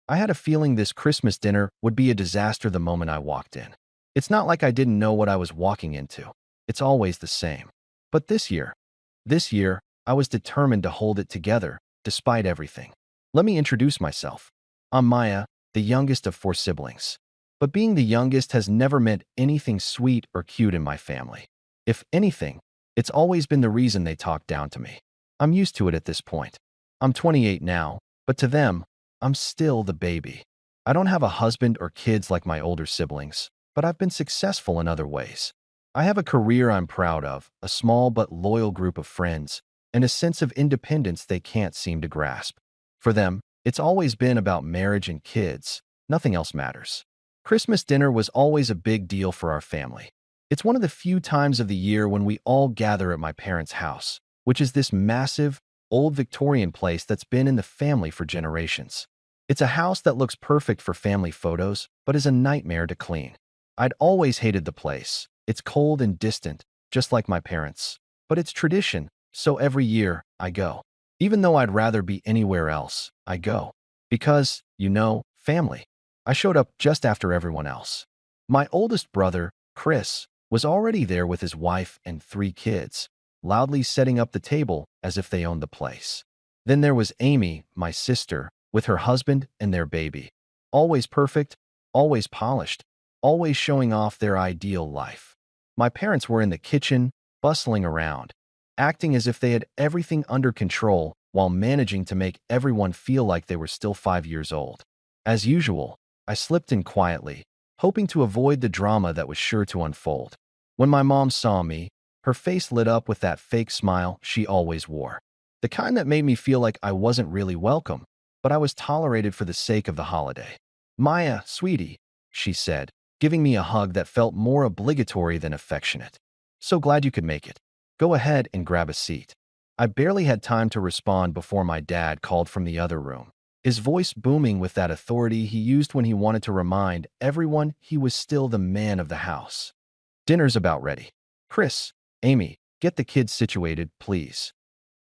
I had a feeling this Christmas dinner would be a disaster the moment I walked in. It's not like I didn't know what I was walking into. It's always the same. But this year, I was determined to hold it together, despite everything. Let me introduce myself. I'm Maya, the youngest of 4 siblings. But being the youngest has never meant anything sweet or cute in my family. If anything, it's always been the reason they talk down to me. I'm used to it at this point. I'm 28 now, but to them, I'm still the baby. I don't have a husband or kids like my older siblings, but I've been successful in other ways. I have a career I'm proud of, a small but loyal group of friends, and a sense of independence they can't seem to grasp. For them, it's always been about marriage and kids. Nothing else matters. Christmas dinner was always a big deal for our family. It's one of the few times of the year when we all gather at my parents' house, which is this massive, old Victorian place that's been in the family for generations. It's a house that looks perfect for family photos, but is a nightmare to clean. I'd always hated the place. It's cold and distant, just like my parents. But it's tradition, so every year, I go. Even though I'd rather be anywhere else, I go. Because, family. I showed up just after everyone else. My oldest brother, Chris, was already there with his wife and 3 kids, loudly setting up the table as if they owned the place. Then there was Amy, my sister, with her husband and their baby. Always perfect, always polished, always showing off their ideal life. My parents were in the kitchen, bustling around, acting as if they had everything under control while managing to make everyone feel like they were still 5 years old. As usual, I slipped in quietly, hoping to avoid the drama that was sure to unfold. When my mom saw me, her face lit up with that fake smile she always wore. The kind that made me feel like I wasn't really welcome, but I was tolerated for the sake of the holiday. "Maya, sweetie," she said, giving me a hug that felt more obligatory than affectionate. "So glad you could make it. Go ahead and grab a seat." I barely had time to respond before my dad called from the other room, his voice booming with that authority he used when he wanted to remind everyone he was still the man of the house. "Dinner's about ready. Chris, Amy, get the kids situated, please."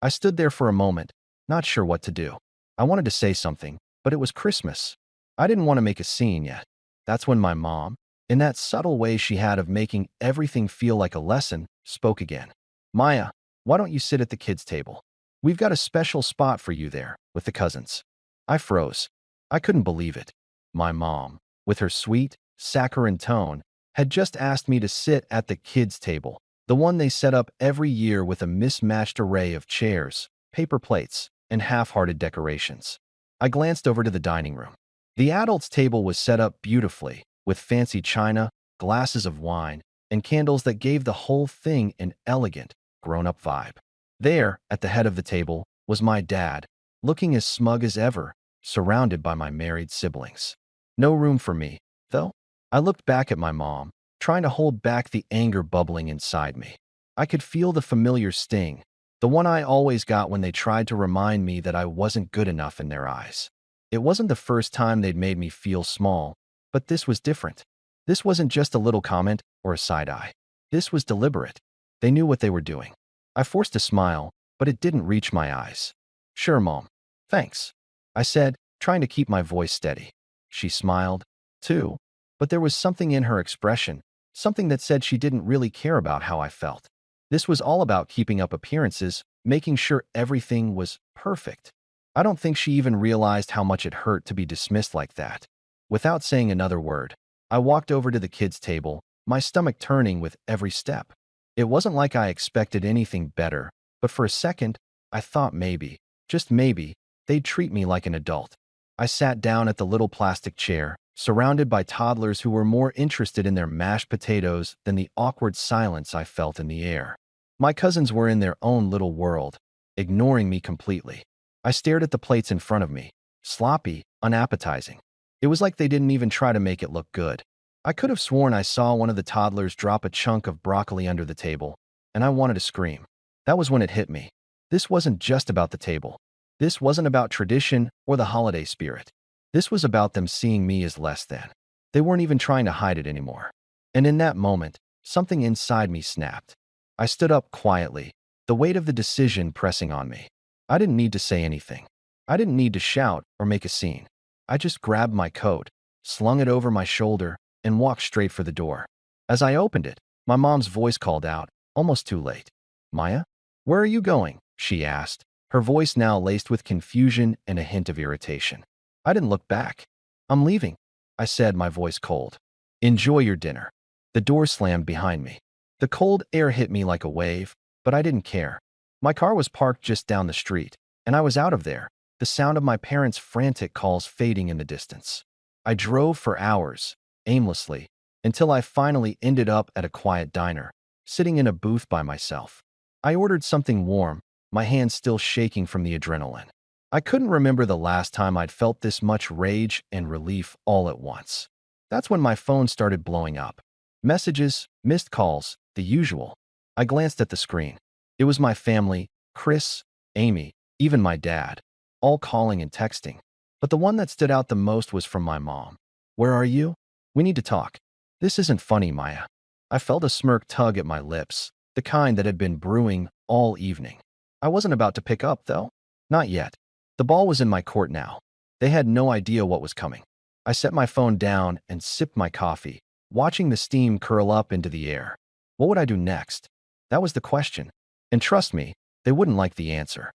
I stood there for a moment, not sure what to do. I wanted to say something, but it was Christmas. I didn't want to make a scene yet. That's when my mom, in that subtle way she had of making everything feel like a lesson, spoke again. "Maya, why don't you sit at the kids' table? We've got a special spot for you there, with the cousins." I froze. I couldn't believe it. My mom, with her sweet, saccharine tone, had just asked me to sit at the kids' table, the one they set up every year with a mismatched array of chairs, paper plates, and half-hearted decorations. I glanced over to the dining room. The adults' table was set up beautifully, with fancy china, glasses of wine, and candles that gave the whole thing an elegant, grown-up vibe. There, at the head of the table, was my dad, looking as smug as ever, surrounded by my married siblings. No room for me, though. I looked back at my mom, trying to hold back the anger bubbling inside me. I could feel the familiar sting, the one I always got when they tried to remind me that I wasn't good enough in their eyes. It wasn't the first time they'd made me feel small, but this was different. This wasn't just a little comment or a side eye. This was deliberate. They knew what they were doing. I forced a smile, but it didn't reach my eyes. "Sure, Mom. Thanks," I said, trying to keep my voice steady. She smiled, too, but there was something in her expression, something that said she didn't really care about how I felt. This was all about keeping up appearances, making sure everything was perfect. I don't think she even realized how much it hurt to be dismissed like that. Without saying another word, I walked over to the kids' table, my stomach turning with every step. It wasn't like I expected anything better, but for a second, I thought maybe, just maybe, they'd treat me like an adult. I sat down at the little plastic chair, surrounded by toddlers who were more interested in their mashed potatoes than the awkward silence I felt in the air. My cousins were in their own little world, ignoring me completely. I stared at the plates in front of me, sloppy, unappetizing. It was like they didn't even try to make it look good. I could have sworn I saw one of the toddlers drop a chunk of broccoli under the table, and I wanted to scream. That was when it hit me. This wasn't just about the table. This wasn't about tradition or the holiday spirit. This was about them seeing me as less than. They weren't even trying to hide it anymore. And in that moment, something inside me snapped. I stood up quietly, the weight of the decision pressing on me. I didn't need to say anything. I didn't need to shout or make a scene. I just grabbed my coat, slung it over my shoulder, and walked straight for the door. As I opened it, my mom's voice called out, almost too late. "Maya, where are you going?" she asked, her voice now laced with confusion and a hint of irritation. I didn't look back. "I'm leaving," I said, my voice cold. "Enjoy your dinner." The door slammed behind me. The cold air hit me like a wave, but I didn't care. My car was parked just down the street, and I was out of there, the sound of my parents' frantic calls fading in the distance. I drove for hours, aimlessly, until I finally ended up at a quiet diner, sitting in a booth by myself. I ordered something warm, my hands still shaking from the adrenaline. I couldn't remember the last time I'd felt this much rage and relief all at once. That's when my phone started blowing up. Messages, missed calls, the usual. I glanced at the screen. It was my family, Chris, Amy, even my dad, all calling and texting. But the one that stood out the most was from my mom. "Where are you? We need to talk." "This isn't funny, Maya." I felt a smirk tug at my lips, the kind that had been brewing all evening. I wasn't about to pick up, though. Not yet. The ball was in my court now. They had no idea what was coming. I set my phone down and sipped my coffee, watching the steam curl up into the air. What would I do next? That was the question. And trust me, they wouldn't like the answer.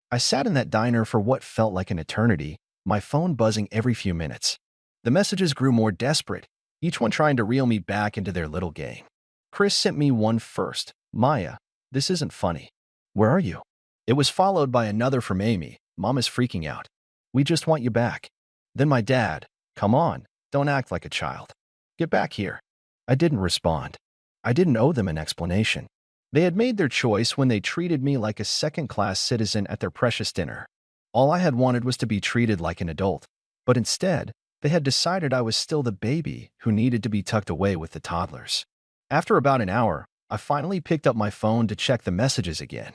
I sat in that diner for what felt like an eternity, my phone buzzing every few minutes. The messages grew more desperate, each one trying to reel me back into their little game. Chris sent me one first. "Maya, this isn't funny. Where are you?" It was followed by another from Amy. "Mom is freaking out. We just want you back." Then my dad. "Come on, don't act like a child. Get back here." I didn't respond. I didn't owe them an explanation. They had made their choice when they treated me like a second-class citizen at their precious dinner. All I had wanted was to be treated like an adult. But instead, they had decided I was still the baby who needed to be tucked away with the toddlers. After about an hour, I finally picked up my phone to check the messages again.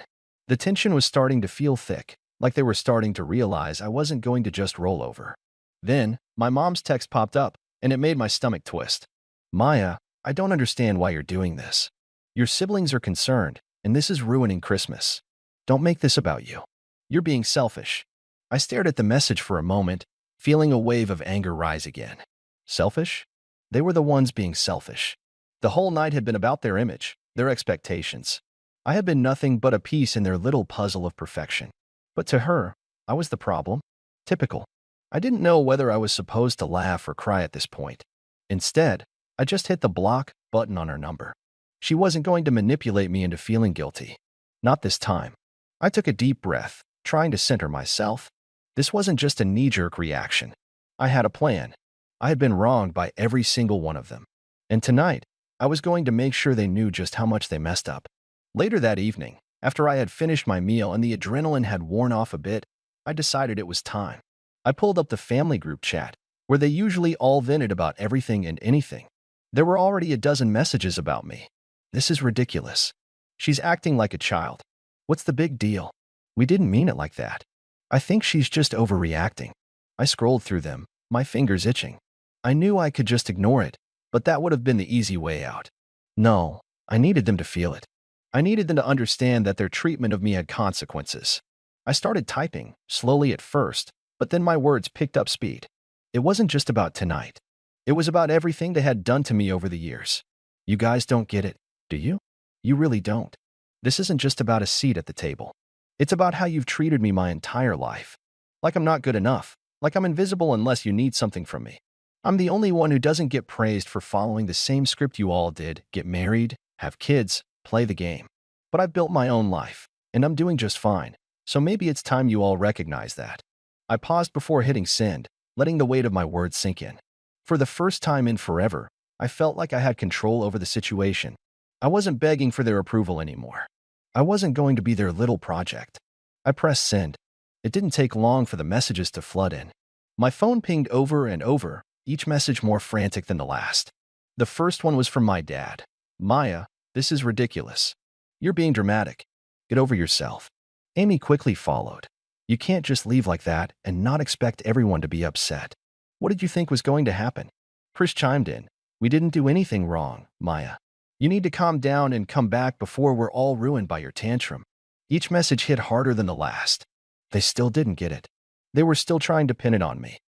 The tension was starting to feel thick, like they were starting to realize I wasn't going to just roll over. Then, my mom's text popped up, and it made my stomach twist. "Maya, I don't understand why you're doing this. Your siblings are concerned, and this is ruining Christmas. Don't make this about you. You're being selfish." I stared at the message for a moment, feeling a wave of anger rise again. Selfish? They were the ones being selfish. The whole night had been about their image, their expectations. I had been nothing but a piece in their little puzzle of perfection. But to her, I was the problem. Typical. I didn't know whether I was supposed to laugh or cry at this point. Instead, I just hit the block button on her number. She wasn't going to manipulate me into feeling guilty. Not this time. I took a deep breath, trying to center myself. This wasn't just a knee-jerk reaction. I had a plan. I had been wronged by every single one of them. And tonight, I was going to make sure they knew just how much they messed up. Later that evening, after I had finished my meal and the adrenaline had worn off a bit, I decided it was time. I pulled up the family group chat, where they usually all vented about everything and anything. There were already a dozen messages about me. "This is ridiculous. She's acting like a child. What's the big deal? We didn't mean it like that. I think she's just overreacting." I scrolled through them, my fingers itching. I knew I could just ignore it, but that would have been the easy way out. No, I needed them to feel it. I needed them to understand that their treatment of me had consequences. I started typing, slowly at first, but then my words picked up speed. It wasn't just about tonight. It was about everything they had done to me over the years. You guys don't get it, do you? You really don't. This isn't just about a seat at the table. It's about how you've treated me my entire life. Like I'm not good enough, like I'm invisible unless you need something from me. I'm the only one who doesn't get praised for following the same script you all did: get married, have kids, play the game. But I've built my own life, and I'm doing just fine, so maybe it's time you all recognize that. I paused before hitting send, letting the weight of my words sink in. For the first time in forever, I felt like I had control over the situation. I wasn't begging for their approval anymore. I wasn't going to be their little project. I pressed send. It didn't take long for the messages to flood in. My phone pinged over and over, each message more frantic than the last. The first one was from my dad. "Maya, this is ridiculous. You're being dramatic. Get over yourself." Amy quickly followed. "You can't just leave like that and not expect everyone to be upset. What did you think was going to happen?" Chris chimed in. "We didn't do anything wrong, Maya. You need to calm down and come back before we're all ruined by your tantrum." Each message hit harder than the last. They still didn't get it. They were still trying to pin it on me.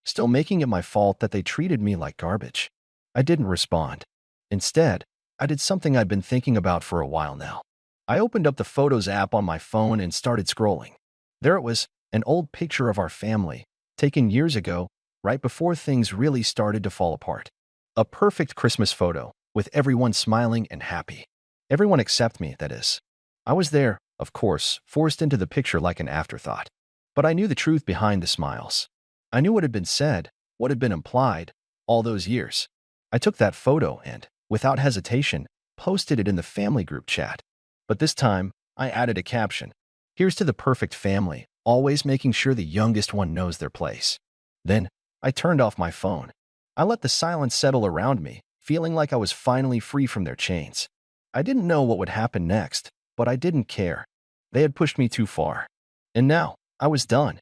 still making it my fault that they treated me like garbage. I didn't respond. Instead, I did something I'd been thinking about for a while now. I opened up the Photos app on my phone and started scrolling. There it was, an old picture of our family, taken years ago, right before things really started to fall apart. A perfect Christmas photo, with everyone smiling and happy. Everyone except me, that is. I was there, of course, forced into the picture like an afterthought. But I knew the truth behind the smiles. I knew what had been said, what had been implied, all those years. I took that photo and, without hesitation, posted it in the family group chat. But this time, I added a caption. Here's to the perfect family, always making sure the youngest one knows their place. Then, I turned off my phone. I let the silence settle around me, feeling like I was finally free from their chains. I didn't know what would happen next, but I didn't care. They had pushed me too far. And now, I was done.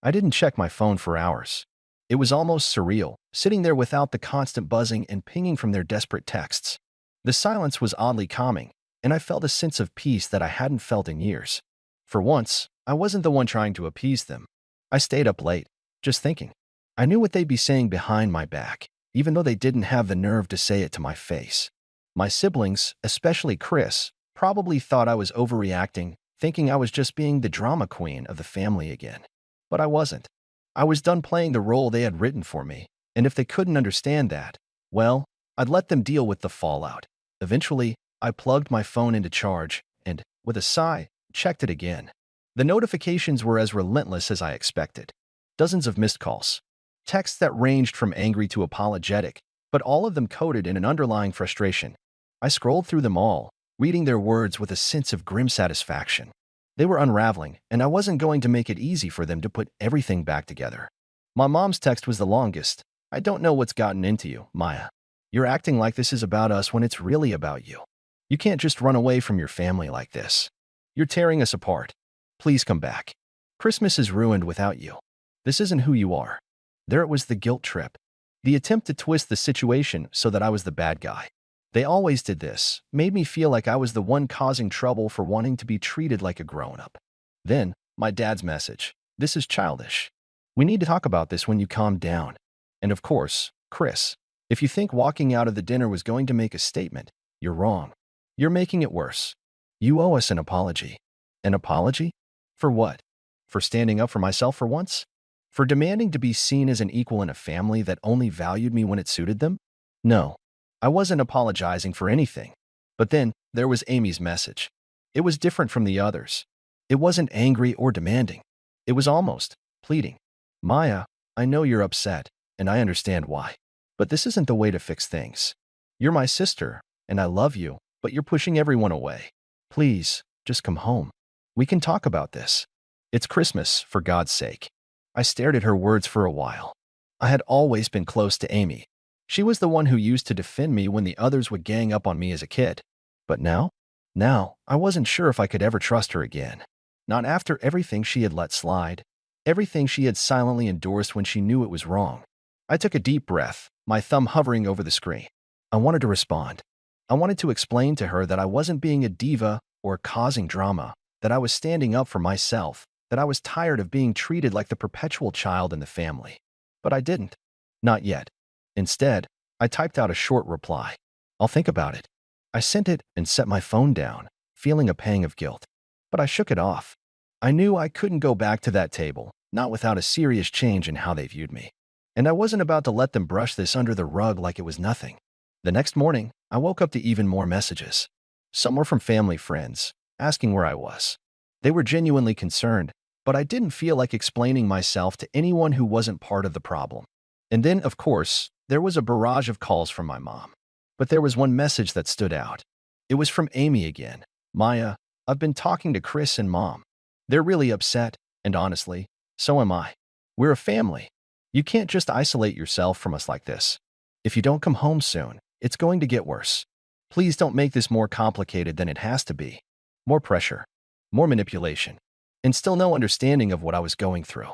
I didn't check my phone for hours. It was almost surreal, sitting there without the constant buzzing and pinging from their desperate texts. The silence was oddly calming, and I felt a sense of peace that I hadn't felt in years. For once, I wasn't the one trying to appease them. I stayed up late, just thinking. I knew what they'd be saying behind my back, even though they didn't have the nerve to say it to my face. My siblings, especially Chris, probably thought I was overreacting, thinking I was just being the drama queen of the family again. But I wasn't. I was done playing the role they had written for me, and if they couldn't understand that, well, I'd let them deal with the fallout. Eventually, I plugged my phone into charge and, with a sigh, checked it again. The notifications were as relentless as I expected. Dozens of missed calls. Texts that ranged from angry to apologetic, but all of them coded in an underlying frustration. I scrolled through them all, reading their words with a sense of grim satisfaction. They were unraveling, and I wasn't going to make it easy for them to put everything back together. My mom's text was the longest. I don't know what's gotten into you, Maya. You're acting like this is about us when it's really about you. You can't just run away from your family like this. You're tearing us apart. Please come back. Christmas is ruined without you. This isn't who you are. There it was, the guilt trip. The attempt to twist the situation so that I was the bad guy. They always did this, made me feel like I was the one causing trouble for wanting to be treated like a grown-up. Then, my dad's message. This is childish. We need to talk about this when you calm down. And of course, Chris, if you think walking out of the dinner was going to make a statement, you're wrong. You're making it worse. You owe us an apology. An apology? For what? For standing up for myself for once? For demanding to be seen as an equal in a family that only valued me when it suited them? No. I wasn't apologizing for anything. But then, there was Amy's message. It was different from the others. It wasn't angry or demanding. It was almost pleading. Maya, I know you're upset, and I understand why. But this isn't the way to fix things. You're my sister, and I love you, but you're pushing everyone away. Please, just come home. We can talk about this. It's Christmas, for God's sake. I stared at her words for a while. I had always been close to Amy. She was the one who used to defend me when the others would gang up on me as a kid. But now? Now, I wasn't sure if I could ever trust her again. Not after everything she had let slide. Everything she had silently endorsed when she knew it was wrong. I took a deep breath, my thumb hovering over the screen. I wanted to respond. I wanted to explain to her that I wasn't being a diva or causing drama, that I was standing up for myself, that I was tired of being treated like the perpetual child in the family. But I didn't. Not yet. Instead, I typed out a short reply. I'll think about it. I sent it and set my phone down, feeling a pang of guilt. But I shook it off. I knew I couldn't go back to that table, not without a serious change in how they viewed me. And I wasn't about to let them brush this under the rug like it was nothing. The next morning, I woke up to even more messages. Some were from family friends, asking where I was. They were genuinely concerned, but I didn't feel like explaining myself to anyone who wasn't part of the problem. And then, of course, there was a barrage of calls from my mom. But there was one message that stood out. It was from Amy again. Maya, I've been talking to Chris and Mom. They're really upset, and honestly, so am I. We're a family. You can't just isolate yourself from us like this. If you don't come home soon, it's going to get worse. Please don't make this more complicated than it has to be. More pressure, more manipulation, and still no understanding of what I was going through.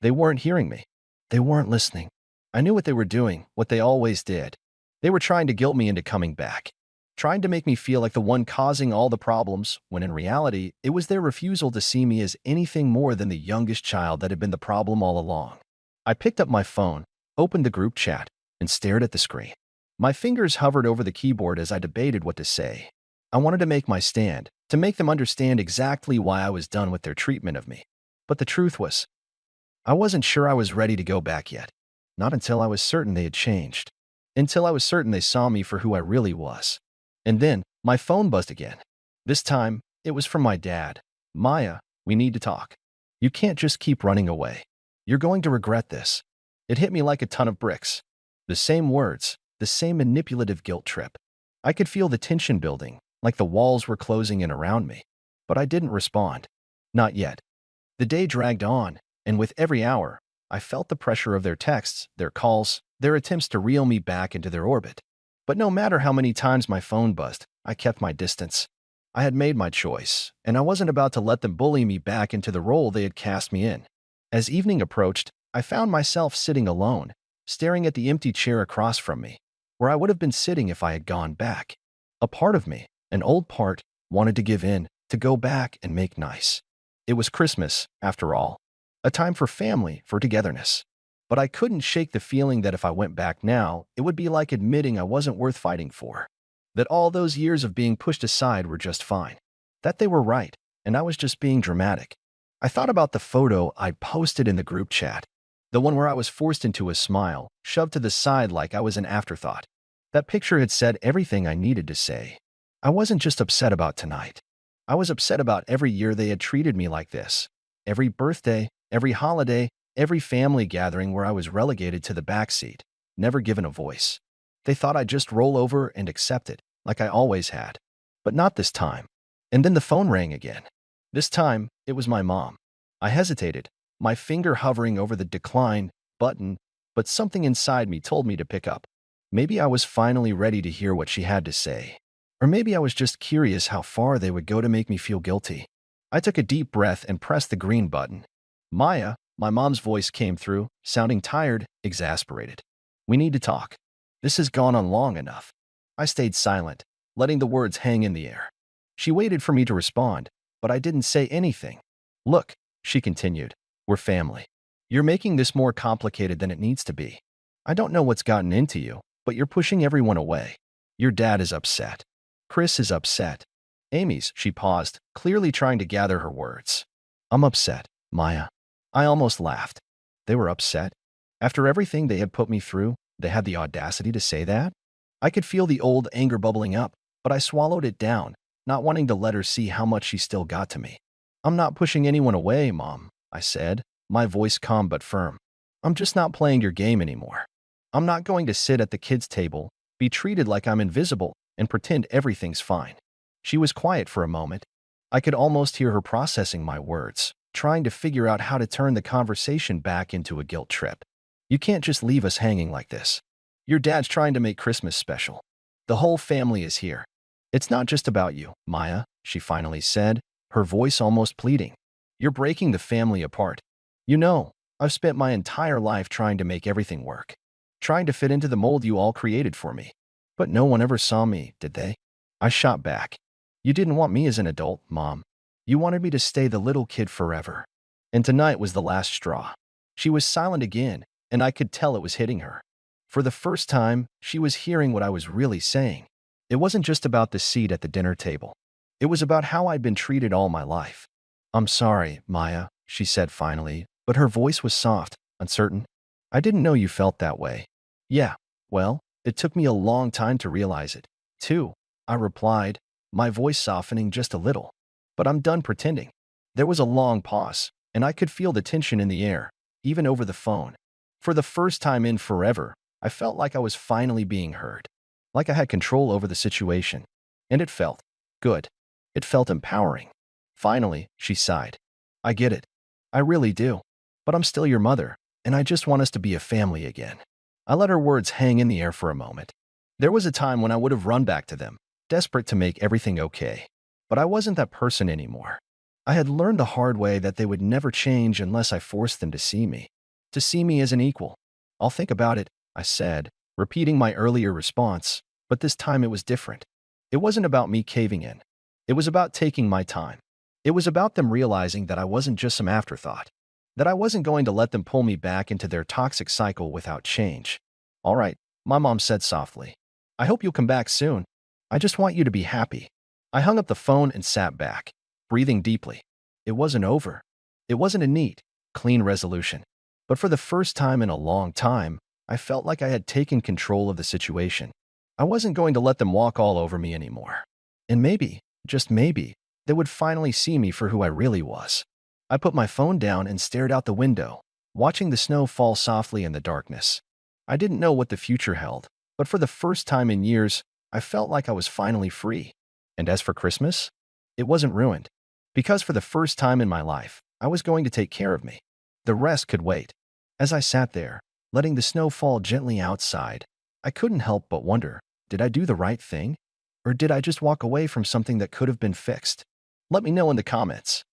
They weren't hearing me. They weren't listening. I knew what they were doing, what they always did. They were trying to guilt me into coming back, trying to make me feel like the one causing all the problems, when in reality, it was their refusal to see me as anything more than the youngest child that had been the problem all along. I picked up my phone, opened the group chat, and stared at the screen. My fingers hovered over the keyboard as I debated what to say. I wanted to make my stand, to make them understand exactly why I was done with their treatment of me. But the truth was, I wasn't sure I was ready to go back yet. Not until I was certain they had changed. Until I was certain they saw me for who I really was. And then, my phone buzzed again. This time, it was from my dad. Maya, we need to talk. You can't just keep running away. You're going to regret this. It hit me like a ton of bricks. The same words, the same manipulative guilt trip. I could feel the tension building, like the walls were closing in around me. But I didn't respond. Not yet. The day dragged on, and with every hour, I felt the pressure of their texts, their calls, their attempts to reel me back into their orbit. But no matter how many times my phone buzzed, I kept my distance. I had made my choice, and I wasn't about to let them bully me back into the role they had cast me in. As evening approached, I found myself sitting alone, staring at the empty chair across from me, where I would have been sitting if I had gone back. A part of me, an old part, wanted to give in, to go back and make nice. It was Christmas, after all. A time for family, for togetherness. But I couldn't shake the feeling that if I went back now, it would be like admitting I wasn't worth fighting for. That all those years of being pushed aside were just fine. That they were right, and I was just being dramatic. I thought about the photo I'd posted in the group chat. The one where I was forced into a smile, shoved to the side like I was an afterthought. That picture had said everything I needed to say. I wasn't just upset about tonight. I was upset about every year they had treated me like this. Every birthday, every holiday, every family gathering where I was relegated to the backseat, never given a voice. They thought I'd just roll over and accept it, like I always had. But not this time. And then the phone rang again. This time, it was my mom. I hesitated, my finger hovering over the decline button, but something inside me told me to pick up. Maybe I was finally ready to hear what she had to say. Or maybe I was just curious how far they would go to make me feel guilty. I took a deep breath and pressed the green button. Maya, my mom's voice came through, sounding tired, exasperated. We need to talk. This has gone on long enough. I stayed silent, letting the words hang in the air. She waited for me to respond, but I didn't say anything. Look, she continued, we're family. You're making this more complicated than it needs to be. I don't know what's gotten into you, but you're pushing everyone away. Your dad is upset. Chris is upset. She paused, clearly trying to gather her words. I'm upset, Maya. I almost laughed. They were upset? After everything they had put me through, they had the audacity to say that? I could feel the old anger bubbling up, but I swallowed it down, not wanting to let her see how much she still got to me. I'm not pushing anyone away, Mom, I said, my voice calm but firm. I'm just not playing your game anymore. I'm not going to sit at the kids' table, be treated like I'm invisible, and pretend everything's fine. She was quiet for a moment. I could almost hear her processing my words, trying to figure out how to turn the conversation back into a guilt trip. You can't just leave us hanging like this. Your dad's trying to make Christmas special. The whole family is here. It's not just about you, Maya, she finally said, her voice almost pleading. You're breaking the family apart. You know, I've spent my entire life trying to make everything work, trying to fit into the mold you all created for me. But no one ever saw me, did they? I shot back. You didn't want me as an adult, Mom. You wanted me to stay the little kid forever. And tonight was the last straw. She was silent again, and I could tell it was hitting her. For the first time, she was hearing what I was really saying. It wasn't just about the seat at the dinner table. It was about how I'd been treated all my life. I'm sorry, Maya, she said finally, but her voice was soft, uncertain. I didn't know you felt that way. Yeah, well, it took me a long time to realize it, too, I replied, my voice softening just a little. But I'm done pretending. There was a long pause, and I could feel the tension in the air, even over the phone. For the first time in forever, I felt like I was finally being heard, like I had control over the situation. And it felt good. It felt empowering. Finally, she sighed. I get it. I really do. But I'm still your mother, and I just want us to be a family again. I let her words hang in the air for a moment. There was a time when I would have run back to them, desperate to make everything okay. But I wasn't that person anymore. I had learned the hard way that they would never change unless I forced them to see me as an equal. I'll think about it, I said, repeating my earlier response, but this time it was different. It wasn't about me caving in. It was about taking my time. It was about them realizing that I wasn't just some afterthought. that I wasn't going to let them pull me back into their toxic cycle without change. All right, my mom said softly. I hope you'll come back soon. I just want you to be happy. I hung up the phone and sat back, breathing deeply. It wasn't over. It wasn't a neat, clean resolution. But for the first time in a long time, I felt like I had taken control of the situation. I wasn't going to let them walk all over me anymore. And maybe, just maybe, they would finally see me for who I really was. I put my phone down and stared out the window, watching the snow fall softly in the darkness. I didn't know what the future held, but for the first time in years, I felt like I was finally free. And as for Christmas, it wasn't ruined. Because for the first time in my life, I was going to take care of me. The rest could wait. As I sat there, letting the snow fall gently outside, I couldn't help but wonder, did I do the right thing? Or did I just walk away from something that could have been fixed? Let me know in the comments.